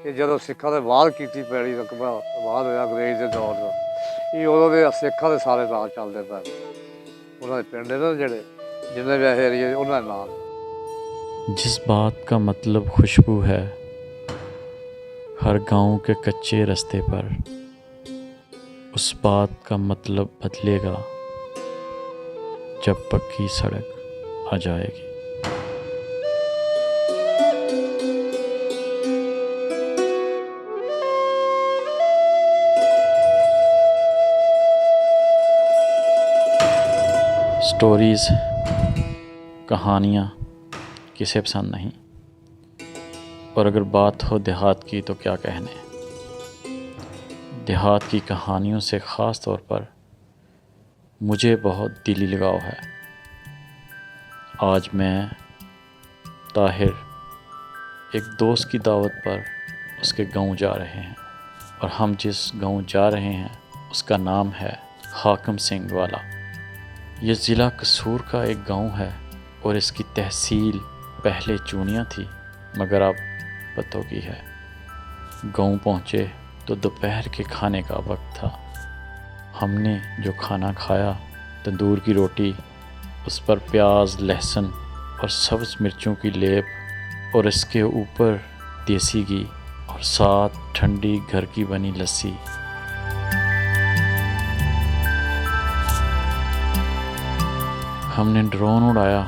ਕਿ ਜਦੋਂ ਸਿੱਖਾਂ ਦੇ ਬਾਹਰ ਕੀਤੀ ਪੈੜੀ ਰਕਬਾ ਬਾਹਰ ਹੋਇਆ ਅੰਗਰੇਜ਼ ਦੇ ਦੌਰ ਦਾ, ਇਹ ਉਦੋਂ ਦੇ ਸਿੱਖਾਂ ਦੇ ਸਾਰੇ ਨਾਂ ਚੱਲਦੇ ਪਏ। ਉਹਨਾਂ ਦੇ ਪਿੰਡ ਨੇ ਨਾ ਜਿਹੜੇ ਜਿੰਨੇ ਵੀ ਏਰੀਏ ਉਹਨਾਂ ਦੇ ਨਾਂ। जिस बात का मतलब खुशबू है हर गांव के कच्चे रास्ते पर, उस बात का मतलब बदलेगा जब पक्की सड़क आ जाएगी। स्टोरीज़, कहानियाँ किसे पसंद नहीं, और अगर बात हो देहात की तो क्या कहने। देहात की कहानियों से ख़ास तौर पर मुझे बहुत दिली लगाव है। आज मैं ताहिर एक दोस्त की दावत पर उसके गांव जा रहे हैं, और हम जिस गांव जा रहे हैं उसका नाम है हाकिम सिंह वाला। ये ज़िला कसूर का एक गांव है और इसकी तहसील पहले चूनियाँ थी मगर अब पतों की है। गांव पहुँचे तो दोपहर के खाने का वक्त था। हमने जो खाना खाया, तंदूर की रोटी, उस पर प्याज, लहसुन और सब्ज़ मिर्चों की लेप, और इसके ऊपर देसी घी और साथ ठंडी घर की बनी लस्सी। हमने ड्रोन उड़ाया,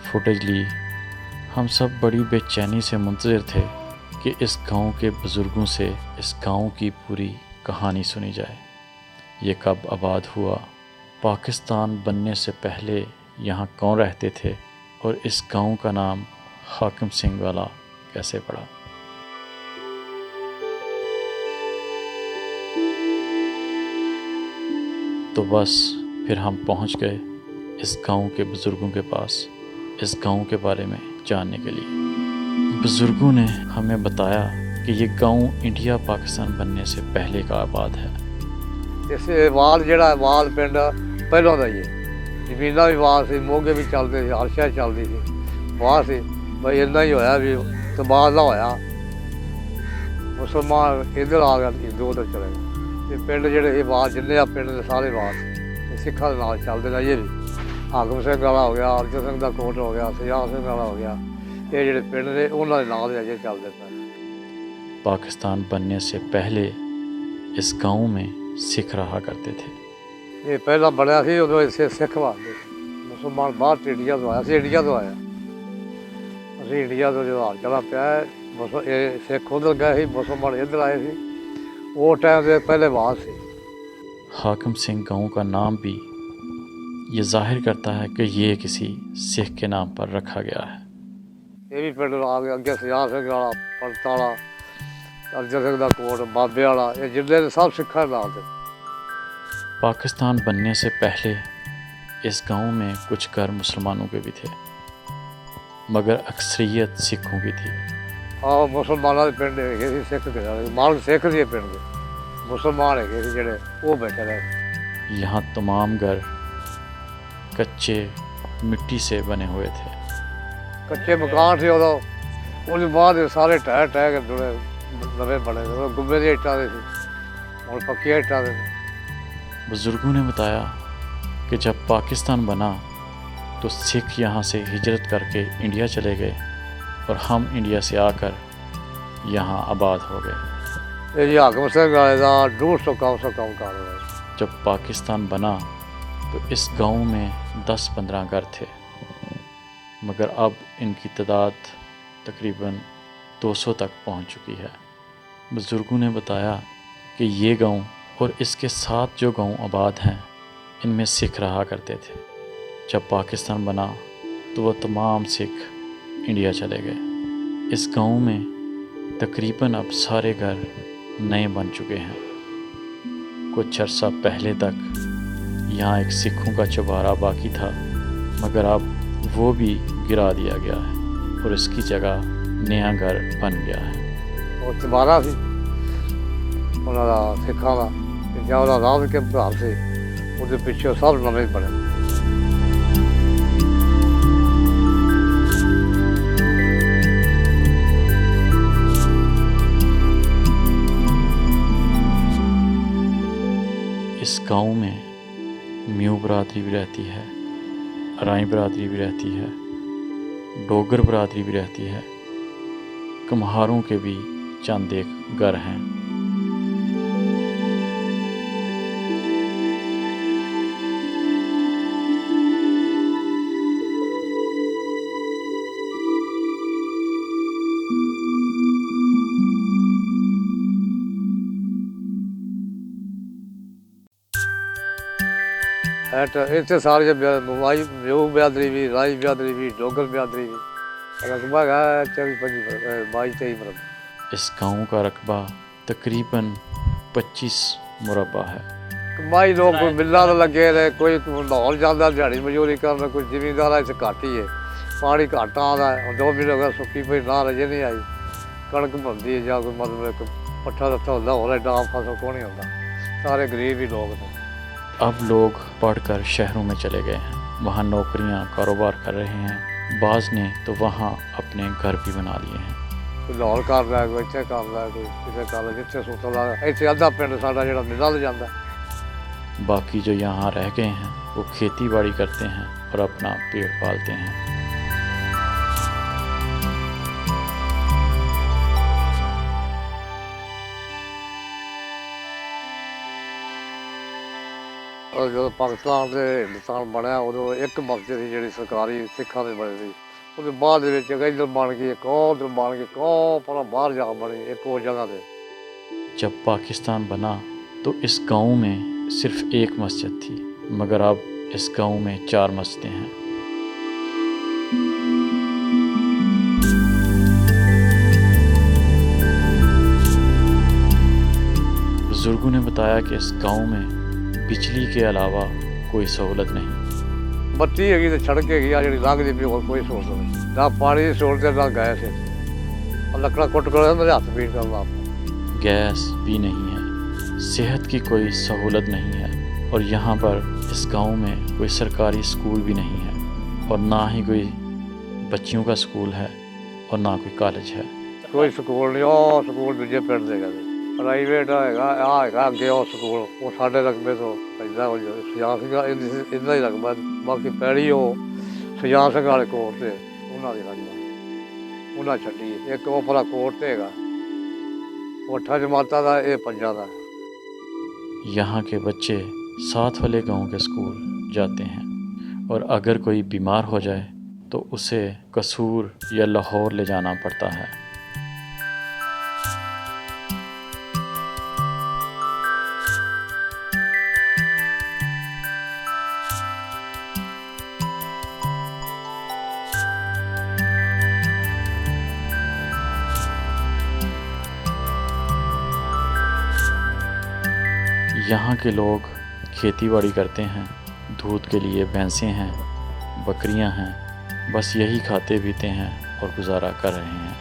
फुटेज ली। हम सब बड़ी बेचैनी से मुंतज़िर थे कि इस गांव के बुज़ुर्गों से इस गांव की पूरी कहानी सुनी जाए। ये कब आबाद हुआ, पाकिस्तान बनने से पहले यहाँ कौन रहते थे, और इस गांव का नाम हाकिम सिंह वाला कैसे पड़ा। तो बस फिर हम पहुँच गए इस गांव के बुज़ुर्गों के पास, इस गांव के बारे में जानने के लिए। बुज़ुर्गों ने हमें बताया कि ये गांव इंडिया पाकिस्तान बनने से पहले का आबाद है। इसे वाल जड़ा वाल पिंड पहलों का ही है, जमीना भी वाल से, मोगे भी चलते थे, हर शह चलती थी वाह से। भाई इन्ना ही होया भी तबादला होया, मुसलमान इधर आ गए, हिंदू उधर चले गए। पिंड जेडे वाल जिन्ने आ पिंड के सारे वाल सिखा के नाल चलते हैं। ये भी हाकिम सिंह वाला हो गया, अर्जन सिंह का कोट हो गया, सजाद सिंह वाला हो गया, ये ਜਿਹੜੇ ਪਿੰਡ ਨੇ ਉਹਨਾਂ ਦੇ ਨਾਂ ਦੇ ਅਜੇ ਚੱਲਦੇ ਪਏ। पाकिस्तान बनने से पहले इस गांव में सिख रहा करते थे। ਇਹ ਪਹਿਲਾਂ ਬਣਿਆ ਸੀ ਉਦੋਂ ਇਸੇ ਸਿੱਖ ਵਾਸਤੇ, ਮੁਸਲਮਾਨ ਬਾਹਰ ਇੰਡੀਆ ਤੋਂ ਆਇਆ ਸੀ, ਇੰਡੀਆ ਤੋਂ ਆਇਆ। ਅਸੀਂ ਇੰਡੀਆ ਤੋਂ ਜਦੋਂ ਹਾਲ ਚਲਾ ਪਿਆ ਇਹ ਸਿੱਖ ਉਧਰ ਗਏ ਸੀ, ਮੁਸਲਮਾਨ ਇੱਧਰ ਆਏ ਸੀ। ਉਹ ਟਾਈਮ ਦੇ ਪਹਿਲੇ ਬਾਤ ਸੀ। हाकिम सिंह गांव का नाम भी ये जाहिर करता है कि ये किसी सिख के नाम पर रखा गया है। ये भी पिंड आ गया, अगे सजाद सिंह वाला, पंत वाला, अर्जन सिंह का कोट, बाबे वाला, ये जिले सब सिखा नाम थे। पाकिस्तान बनने से पहले इस गांव में कुछ घर मुसलमानों के भी थे, मगर अक्सरियत सिखों की थी। हाँ, मुसलमानों के पिंड है, सिख के माल सिख के पिंड के मुसलमान है जेडे वो बैठे रहे। यहाँ तमाम घर कच्चे मिट्टी से बने हुए थे। कच्चे मकान थे उदों, उसके बाद सारे टह टह के जुड़े नवे बने थे। गुब्बे की इट्टां दे सी, हुण पक्कियां इट्टां दे। बुज़ुर्गों ने बताया कि जब पाकिस्तान बना तो सिख यहाँ से हिजरत करके इंडिया चले गए, और हम इंडिया से आकर यहाँ आबाद हो गए। ये जी हाकिम सिंह वाले का 150 काम कर रहे। जब पाकिस्तान बना तो इस गांव में 10-15 घर थे, मगर अब इनकी तादाद तकरीबन 200 तक पहुंच चुकी है। बुज़ुर्गों ने बताया कि ये गांव और इसके साथ जो गांव आबाद हैं, इनमें सिख रहा करते थे। जब पाकिस्तान बना तो वह तमाम सिख इंडिया चले गए। इस गांव में तकरीबन अब सारे घर नए बन चुके हैं। कुछ अर्सा पहले तक यहाँ एक सिखों का चौबारा बाकी था, मगर अब वो भी गिरा दिया गया है और इसकी जगह नया घर बन गया है। और चौबारा सी उन्होंने सिखा का ਜਾਂ ਉਹਦਾ ਰਾਹ ਕੇ ਭਰਾ ਸੀ, ਉਹਦੇ ਪਿੱਛੇ ਸਭ ਨਵੇਂ ਬਣੇ। गांव में म्यू बरादरी भी रहती है, अराई बरादरी भी रहती है, डोगर बरादरी भी रहती है। कुम्हारों के भी चंद एक घर हैं। इतने सारे माई म्यू बिरादरी भी, राई बिरादरी भी, डोगर बिरादरी भी, रकबा है 22-23 मरब। इस गांव का रकबा तकरीबन 25 मुरबा है। कमाई लोग कोई मिलना तो लगे रहे, कोई लाहौर जाता दिहाड़ी मजदूरी करना, कोई जिमींदार इस घट ही है, पानी घट आता है। 2 महीने हो गए सुक्की कोई ना रजे नहीं आई, कणक बनती है या कोई मतलब एक पट्ठा दत्ता होता, और डाम फसल को नहीं होता, सारे गरीब ही लोग थे। अब लोग पढ़कर शहरों में चले गए हैं, वहाँ नौकरियाँ कारोबार कर रहे हैं। बाज़ ने तो वहाँ अपने घर भी बना लिए हैं। कोई लाहौर कर रहा है, कोई इतने कर रहा है, कोई कितने कर रहा है, जितने सूता ला इतने अद्धा पिंड साडा जिहड़ा मिलल जाता है। बाकी जो यहाँ रह गए हैं वो खेती बाड़ी करते हैं और अपना पेट पालते हैं। और जो पाकिस्तान से हिंदुस्तान बनया उदों एक मस्जिद थी जी सरकारी सिखा की बनी थी, उसके बाद इधर बन गई, एक उधर बन गई, पर बाहर जा बनी एक और जगह से। जब पाकिस्तान बना तो इस गांव में सिर्फ एक मस्जिद थी, मगर अब इस गांव में 4 मस्जिदें हैं। बुजुर्गों ने बताया कि इस गांव में बिजली के अलावा कोई सहूलत नहीं। बत्ती हैगी तो सड़क हैगी आ जी लंघती भी, और कोई सहूलत नहीं, ना पानी की सहूलत है ना गैस है, और लकड़ा कुट कर मेरे हाथ पीट करना। गैस भी नहीं है, सेहत की कोई सहूलत नहीं है, और यहाँ पर इस गांव में कोई सरकारी स्कूल भी नहीं है, और ना ही कोई बच्चियों का स्कूल है और ना कोई कॉलेज है। कोई स्कूल नहीं, और स्कूल दूजे पिंड दे गए प्राइवेट हैगा, आ हैगा अगे और स्कूल, वो साढ़े रकबे तो इदा हो जाए सुजान सिंह इदा ही रकबा, बाकी पैड़ी हो सुजान सिंह वाले कोट से उन्होंने रकबा उन्हें छड्डी, एक वो भला कोट से हैगा, वो 8 जमाता का, ये 5 का। यहाँ के बच्चे साथ वाले गांव के स्कूल जाते हैं, और अगर कोई बीमार हो जाए तो उसे कसूर या लाहौर ले जाना पड़ता है। यहाँ के लोग खेती बाड़ी करते हैं, दूध के लिए भैंसें हैं, बकरियां हैं, बस यही खाते पीते हैं और गुजारा कर रहे हैं।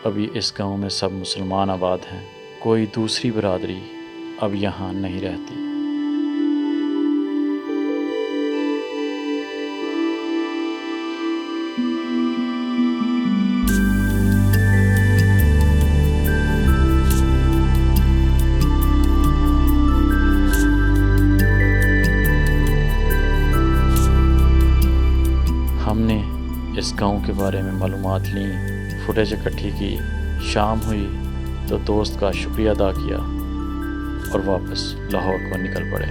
अभी इस गांव में सब मुसलमान आबाद हैं, कोई दूसरी बरादरी अब यहाँ नहीं रहती। हमने इस गांव के बारे में मालूमात ली, फुटेज इकट्ठी की, शाम हुई तो दोस्त का शुक्रिया अदा किया और वापस लाहौर को निकल पड़े।